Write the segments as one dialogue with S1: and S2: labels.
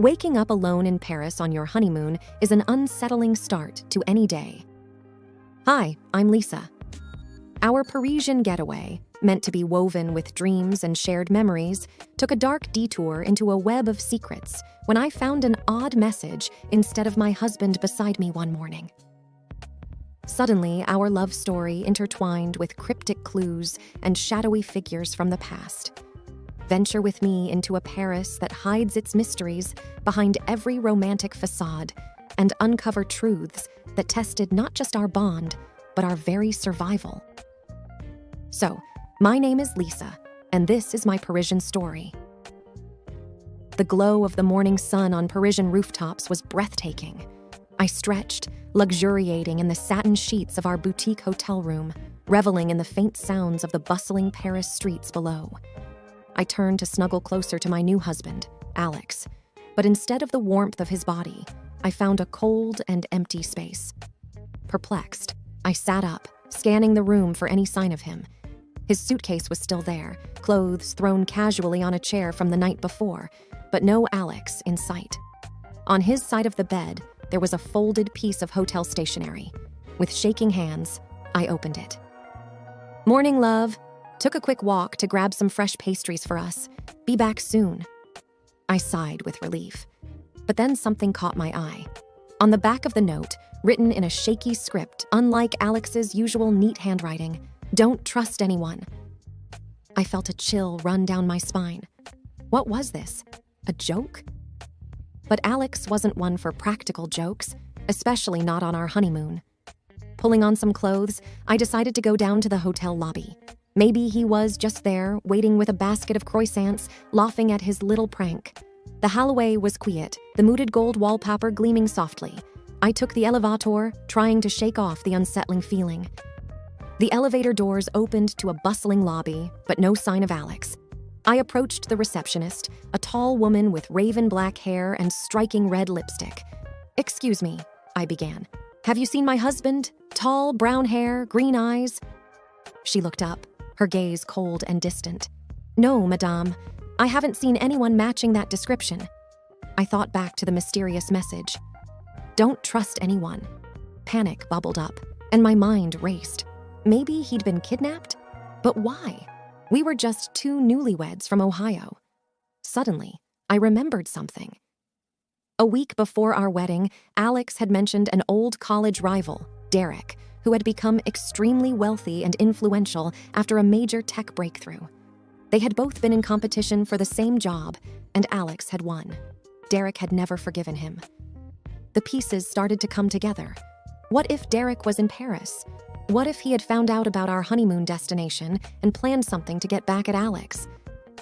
S1: Waking up alone in Paris on your honeymoon is an unsettling start to any day. Hi, I'm Lisa. Our Parisian getaway, meant to be woven with dreams and shared memories, took a dark detour into a web of secrets when I found an odd message instead of my husband beside me one morning. Suddenly, our love story intertwined with cryptic clues and shadowy figures from the past. Venture with me into a Paris that hides its mysteries behind every romantic facade and uncover truths that tested not just our bond, but our very survival. So, my name is Lisa, and this is my Parisian story. The glow of the morning sun on Parisian rooftops was breathtaking. I stretched, luxuriating in the satin sheets of our boutique hotel room, reveling in the faint sounds of the bustling Paris streets below. I turned to snuggle closer to my new husband, Alex, but instead of the warmth of his body, I found a cold and empty space. Perplexed, I sat up, scanning the room for any sign of him. His suitcase was still there, clothes thrown casually on a chair from the night before, but no Alex in sight. On his side of the bed, there was a folded piece of hotel stationery. With shaking hands, I opened it. "Morning, love. Took a quick walk to grab some fresh pastries for us. Be back soon." I sighed with relief. But then something caught my eye. On the back of the note, written in a shaky script, unlike Alex's usual neat handwriting, "Don't trust anyone." I felt a chill run down my spine. What was this? A joke? But Alex wasn't one for practical jokes, especially not on our honeymoon. Pulling on some clothes, I decided to go down to the hotel lobby. Maybe he was just there, waiting with a basket of croissants, laughing at his little prank. The hallway was quiet, the muted gold wallpaper gleaming softly. I took the elevator, trying to shake off the unsettling feeling. The elevator doors opened to a bustling lobby, but no sign of Alex. I approached the receptionist, a tall woman with raven black hair and striking red lipstick. "Excuse me," I began. "Have you seen my husband? Tall, brown hair, green eyes?" She looked up, her gaze cold and distant. "No, madame. I haven't seen anyone matching that description." I thought back to the mysterious message. "Don't trust anyone." Panic bubbled up, and my mind raced. Maybe he'd been kidnapped? But why? We were just two newlyweds from Ohio. Suddenly, I remembered something. A week before our wedding, Alex had mentioned an old college rival, Derek, who had become extremely wealthy and influential after a major tech breakthrough. They had both been in competition for the same job, and Alex had won. Derek had never forgiven him. The pieces started to come together. What if Derek was in Paris? What if he had found out about our honeymoon destination and planned something to get back at Alex?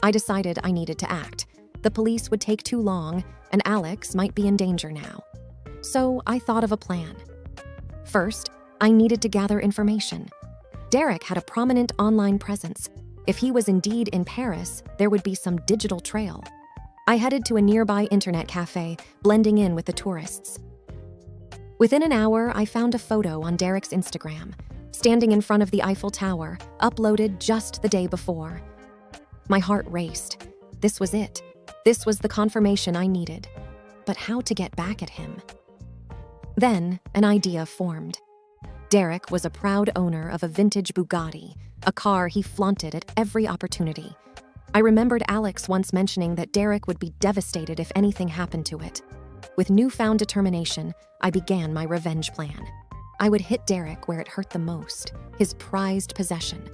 S1: I decided I needed to act. The police would take too long, and Alex might be in danger now. So I thought of a plan. First, I needed to gather information. Derek had a prominent online presence. If he was indeed in Paris, there would be some digital trail. I headed to a nearby internet cafe, blending in with the tourists. Within an hour, I found a photo on Derek's Instagram, standing in front of the Eiffel Tower, uploaded just the day before. My heart raced. This was it. This was the confirmation I needed. But how to get back at him? Then, an idea formed. Derek was a proud owner of a vintage Bugatti, a car he flaunted at every opportunity. I remembered Alex once mentioning that Derek would be devastated if anything happened to it. With newfound determination, I began my revenge plan. I would hit Derek where it hurt the most, his prized possession.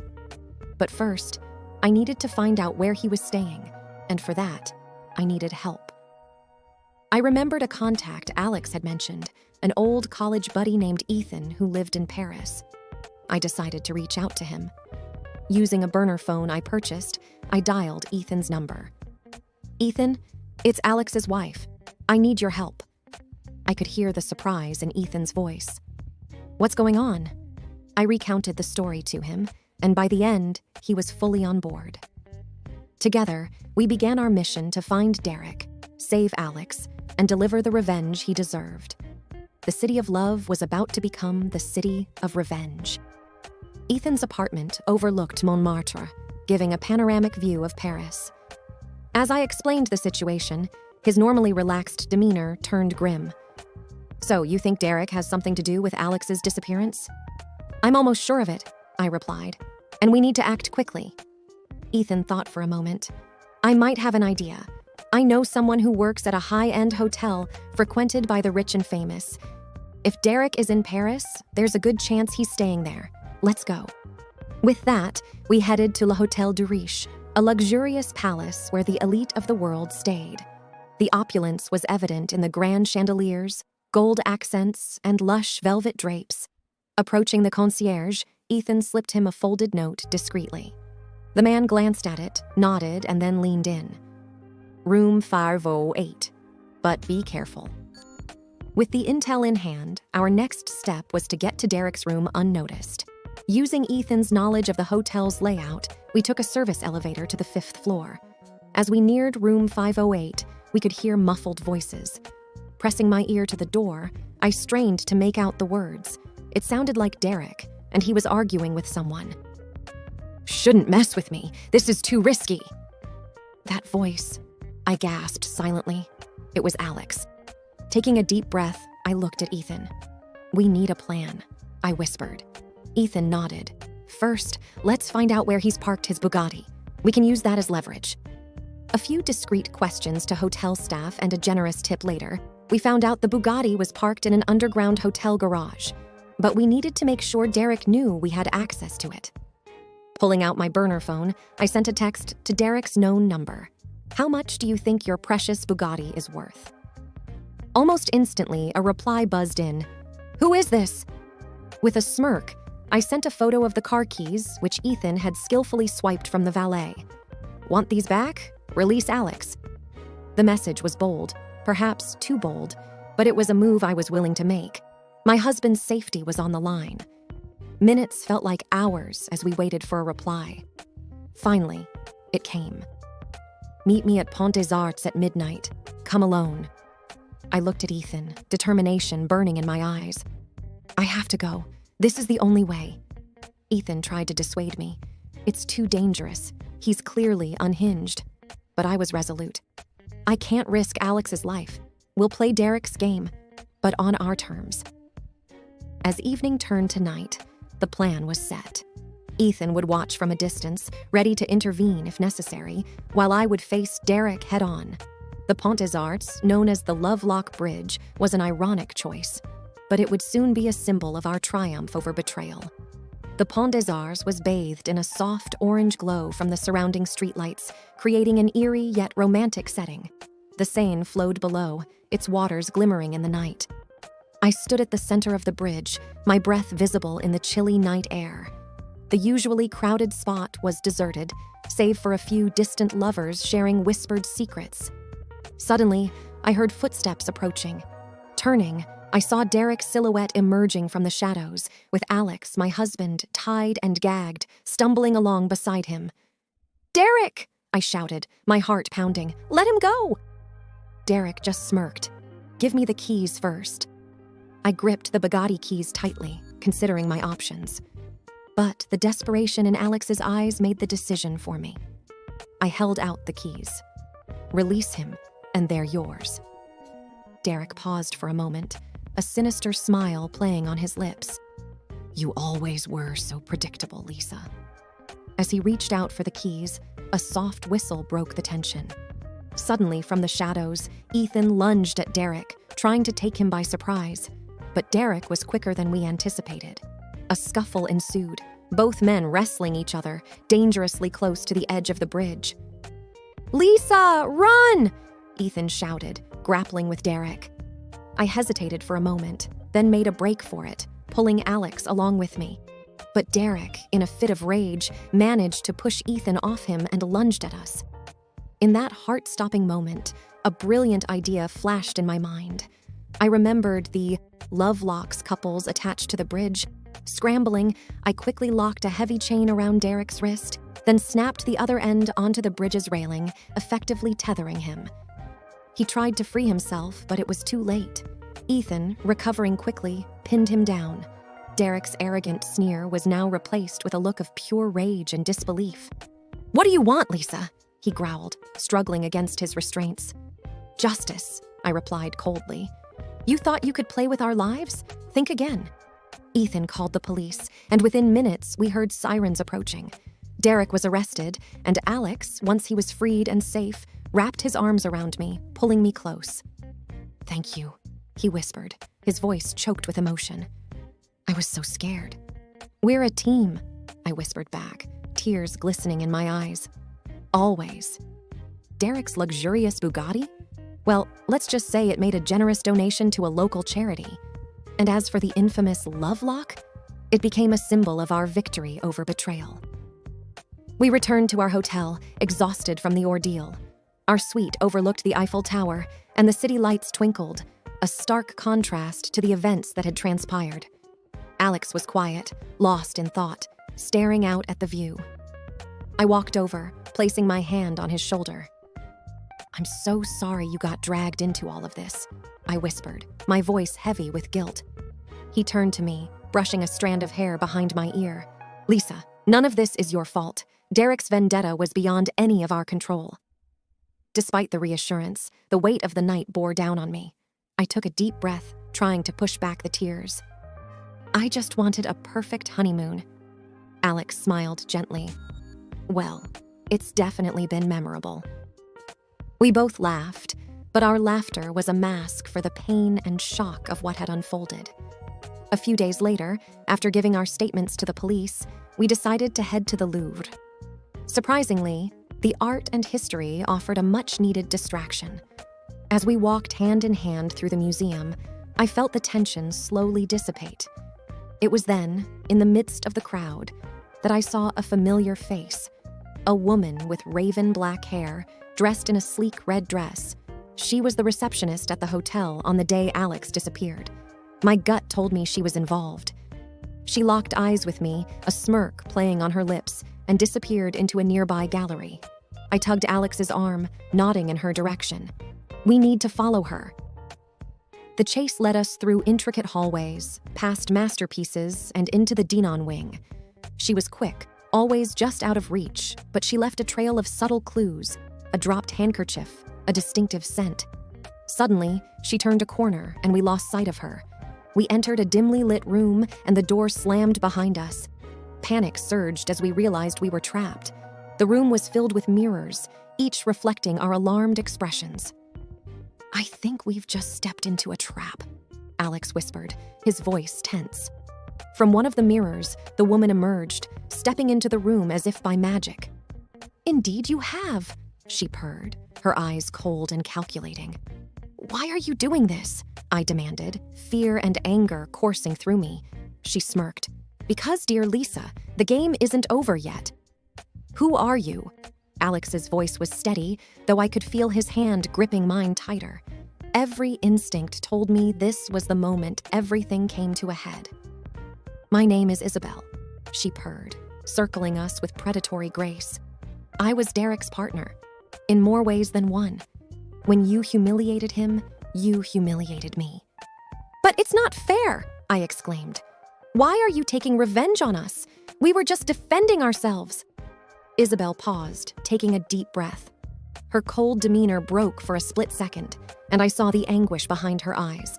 S1: But first, I needed to find out where he was staying, and for that, I needed help. I remembered a contact Alex had mentioned, an old college buddy named Ethan who lived in Paris. I decided to reach out to him. Using a burner phone I purchased, I dialed Ethan's number. "Ethan, it's Alex's wife. I need your help." I could hear the surprise in Ethan's voice. "What's going on?" I recounted the story to him, and by the end, he was fully on board. Together, we began our mission to find Derek, save Alex, and deliver the revenge he deserved. The city of love was about to become the city of revenge. Ethan's apartment overlooked Montmartre, giving a panoramic view of Paris. As I explained the situation, His normally relaxed demeanor turned grim. "So, you think Derek has something to do with Alex's disappearance?" "I'm almost sure of it," I replied, "and we need to act quickly." Ethan thought for a moment. "I might have an idea. I know someone who works at a high-end hotel frequented by the rich and famous. If Derek is in Paris, there's a good chance he's staying there. Let's go." With that, we headed to Le Hotel du Riche, a luxurious palace where the elite of the world stayed. The opulence was evident in the grand chandeliers, gold accents, and lush velvet drapes. Approaching the concierge, Ethan slipped him a folded note discreetly. The man glanced at it, nodded, and then leaned in. "Room 508, but be careful." With the intel in hand, our next step was to get to Derek's room unnoticed. Using Ethan's knowledge of the hotel's layout, we took a service elevator to the 5th floor. As we neared room 508, we could hear muffled voices. Pressing my ear to the door, I strained to make out the words. It sounded like Derek, and he was arguing with someone. "Shouldn't mess with me. This is too risky." That voice, I gasped silently. It was Alex. Taking a deep breath, I looked at Ethan. "We need a plan," I whispered. Ethan nodded. "First, let's find out where he's parked his Bugatti. We can use that as leverage." A few discreet questions to hotel staff and a generous tip later, we found out the Bugatti was parked in an underground hotel garage. But we needed to make sure Derek knew we had access to it. Pulling out my burner phone, I sent a text to Derek's known number. "How much do you think your precious Bugatti is worth?" Almost instantly, a reply buzzed in. "Who is this?" With a smirk, I sent a photo of the car keys, which Ethan had skillfully swiped from the valet. "Want these back? Release Alex." The message was bold, perhaps too bold, but it was a move I was willing to make. My husband's safety was on the line. Minutes felt like hours as we waited for a reply. Finally, it came. "Meet me at Pont des Arts at midnight. Come alone." I looked at Ethan, determination burning in my eyes. "I have to go. This is the only way." Ethan tried to dissuade me. "It's too dangerous. He's clearly unhinged." But I was resolute. "I can't risk Alex's life. We'll play Derek's game, but on our terms." As evening turned to night, the plan was set. Ethan would watch from a distance, ready to intervene if necessary, while I would face Derek head-on. The Pont des Arts, known as the Lovelock Bridge, was an ironic choice, but it would soon be a symbol of our triumph over betrayal. The Pont des Arts was bathed in a soft orange glow from the surrounding streetlights, creating an eerie yet romantic setting. The Seine flowed below, its waters glimmering in the night. I stood at the center of the bridge, my breath visible in the chilly night air. The usually crowded spot was deserted, save for a few distant lovers sharing whispered secrets. Suddenly, I heard footsteps approaching. Turning, I saw Derek's silhouette emerging from the shadows, with Alex, my husband, tied and gagged, stumbling along beside him. "Derek!" I shouted, my heart pounding. "Let him go!" Derek just smirked. "Give me the keys first." I gripped the Bugatti keys tightly, considering my options. But the desperation in Alex's eyes made the decision for me. I held out the keys. "Release him, and they're yours." Derek paused for a moment, a sinister smile playing on his lips. "You always were so predictable, Lisa." As he reached out for the keys, a soft whistle broke the tension. Suddenly, from the shadows, Ethan lunged at Derek, trying to take him by surprise. But Derek was quicker than we anticipated. A scuffle ensued, both men wrestling each other, dangerously close to the edge of the bridge. "Lisa, run!" Ethan shouted, grappling with Derek. I hesitated for a moment, then made a break for it, pulling Alex along with me. But Derek, in a fit of rage, managed to push Ethan off him and lunged at us. In that heart-stopping moment, a brilliant idea flashed in my mind. I remembered the Lovelocks couples attached to the bridge. Scrambling, I quickly locked a heavy chain around Derek's wrist, then snapped the other end onto the bridge's railing, effectively tethering him. He tried to free himself, but it was too late. Ethan, recovering quickly, pinned him down. Derek's arrogant sneer was now replaced with a look of pure rage and disbelief. "What do you want, Lisa?" he growled, struggling against his restraints. Justice, I replied coldly. You thought you could play with our lives? Think again. Ethan called the police, and within minutes we heard sirens approaching. Derek was arrested, and Alex, once he was freed and safe, wrapped his arms around me, pulling me close. Thank you, he whispered, his voice choked with emotion. I was so scared. We're a team, I whispered back, tears glistening in my eyes. Always. Derek's luxurious Bugatti? Well, let's just say it made a generous donation to a local charity. And as for the infamous love lock, it became a symbol of our victory over betrayal. We returned to our hotel, exhausted from the ordeal. Our suite overlooked the Eiffel Tower, and the city lights twinkled, a stark contrast to the events that had transpired. Alex was quiet, lost in thought, staring out at the view. I walked over, placing my hand on his shoulder. I'm so sorry you got dragged into all of this, I whispered, my voice heavy with guilt. He turned to me, brushing a strand of hair behind my ear. Lisa, none of this is your fault. Derek's vendetta was beyond any of our control. Despite the reassurance, the weight of the night bore down on me. I took a deep breath, trying to push back the tears. I just wanted a perfect honeymoon. Alex smiled gently. Well, it's definitely been memorable. We both laughed, but our laughter was a mask for the pain and shock of what had unfolded. A few days later, after giving our statements to the police, we decided to head to the Louvre. Surprisingly, the art and history offered a much-needed distraction. As we walked hand in hand through the museum, I felt the tension slowly dissipate. It was then, in the midst of the crowd, that I saw a familiar face, a woman with raven black hair, dressed in a sleek red dress. She was the receptionist at the hotel on the day Alex disappeared. My gut told me she was involved. She locked eyes with me, a smirk playing on her lips, and disappeared into a nearby gallery. I tugged Alex's arm, nodding in her direction. We need to follow her. The chase led us through intricate hallways, past masterpieces, and into the Dinan wing. She was quick, always just out of reach, but she left a trail of subtle clues, a dropped handkerchief, a distinctive scent. Suddenly, she turned a corner, and we lost sight of her. We entered a dimly lit room, and the door slammed behind us. Panic surged as we realized we were trapped. The room was filled with mirrors, each reflecting our alarmed expressions. I think we've just stepped into a trap, Alex whispered, his voice tense. From one of the mirrors, the woman emerged, stepping into the room as if by magic. Indeed you have, she purred, her eyes cold and calculating. Why are you doing this? I demanded, fear and anger coursing through me. She smirked. Because, dear Lisa, the game isn't over yet. Who are you? Alex's voice was steady, though I could feel his hand gripping mine tighter. Every instinct told me this was the moment everything came to a head. My name is Isabel, she purred, circling us with predatory grace. I was Derek's partner, in more ways than one. When you humiliated him, you humiliated me. But it's not fair, I exclaimed. Why are you taking revenge on us? We were just defending ourselves. Isabel paused, taking a deep breath. Her cold demeanor broke for a split second, and I saw the anguish behind her eyes.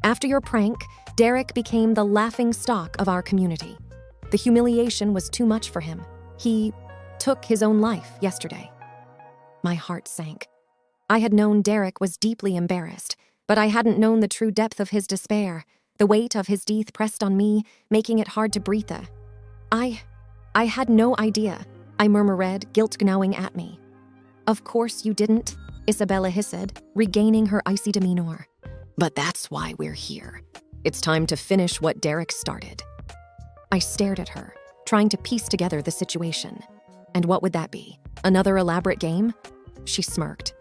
S1: After your prank, Derek became the laughing stock of our community. The humiliation was too much for him. He took his own life yesterday. My heart sank. I had known Derek was deeply embarrassed, but I hadn't known the true depth of his despair. The weight of his teeth pressed on me, making it hard to breathe. I had no idea, I murmured, guilt gnawing at me. Of course you didn't, Isabella hissed, regaining her icy demeanor. But that's why we're here. It's time to finish what Derek started. I stared at her, trying to piece together the situation. And what would that be? Another elaborate game? She smirked.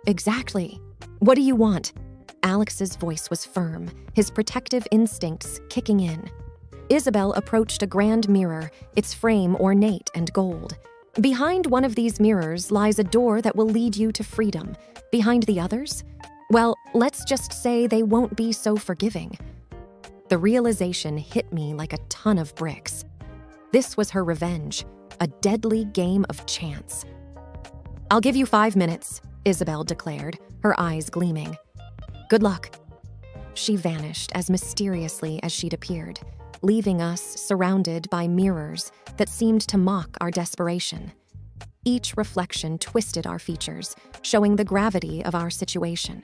S1: Exactly. What do you want? Alex's voice was firm, his protective instincts kicking in. Isabel approached a grand mirror, its frame ornate and gold. Behind one of these mirrors lies a door that will lead you to freedom. Behind the others? Well, let's just say they won't be so forgiving. The realization hit me like a ton of bricks. This was her revenge, a deadly game of chance. I'll give you 5 minutes, Isabel declared, her eyes gleaming. "Good luck." She vanished as mysteriously as she'd appeared, leaving us surrounded by mirrors that seemed to mock our desperation. Each reflection twisted our features, showing the gravity of our situation.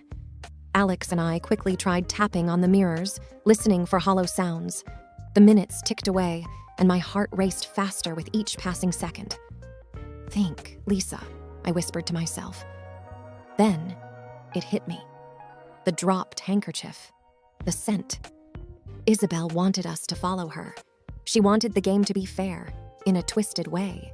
S1: Alex and I quickly tried tapping on the mirrors, listening for hollow sounds. The minutes ticked away, and my heart raced faster with each passing second. "Think, Lisa," I whispered to myself. Then, it hit me. The dropped handkerchief. The scent. Isabel wanted us to follow her. She wanted the game to be fair, in a twisted way.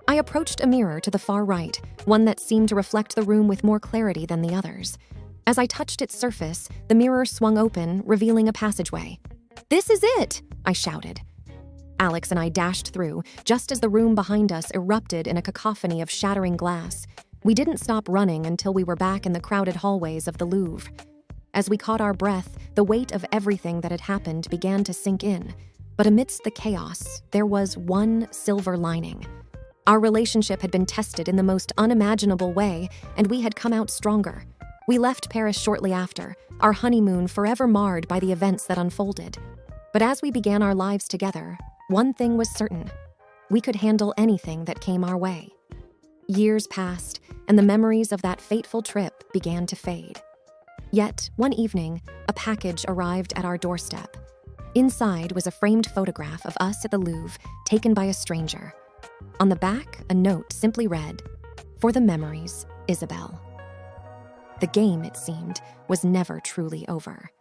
S1: I approached a mirror to the far right, one that seemed to reflect the room with more clarity than the others. As I touched its surface, the mirror swung open, revealing a passageway. "This is it!" I shouted. Alex and I dashed through, just as the room behind us erupted in a cacophony of shattering glass. We didn't stop running until we were back in the crowded hallways of the Louvre. As we caught our breath, the weight of everything that had happened began to sink in. But amidst the chaos, there was one silver lining. Our relationship had been tested in the most unimaginable way, and we had come out stronger. We left Paris shortly after, our honeymoon forever marred by the events that unfolded. But as we began our lives together, one thing was certain. We could handle anything that came our way. Years passed, and the memories of that fateful trip began to fade. Yet, one evening, a package arrived at our doorstep. Inside was a framed photograph of us at the Louvre, taken by a stranger. On the back, a note simply read, "For the memories, Isabel." The game, it seemed, was never truly over.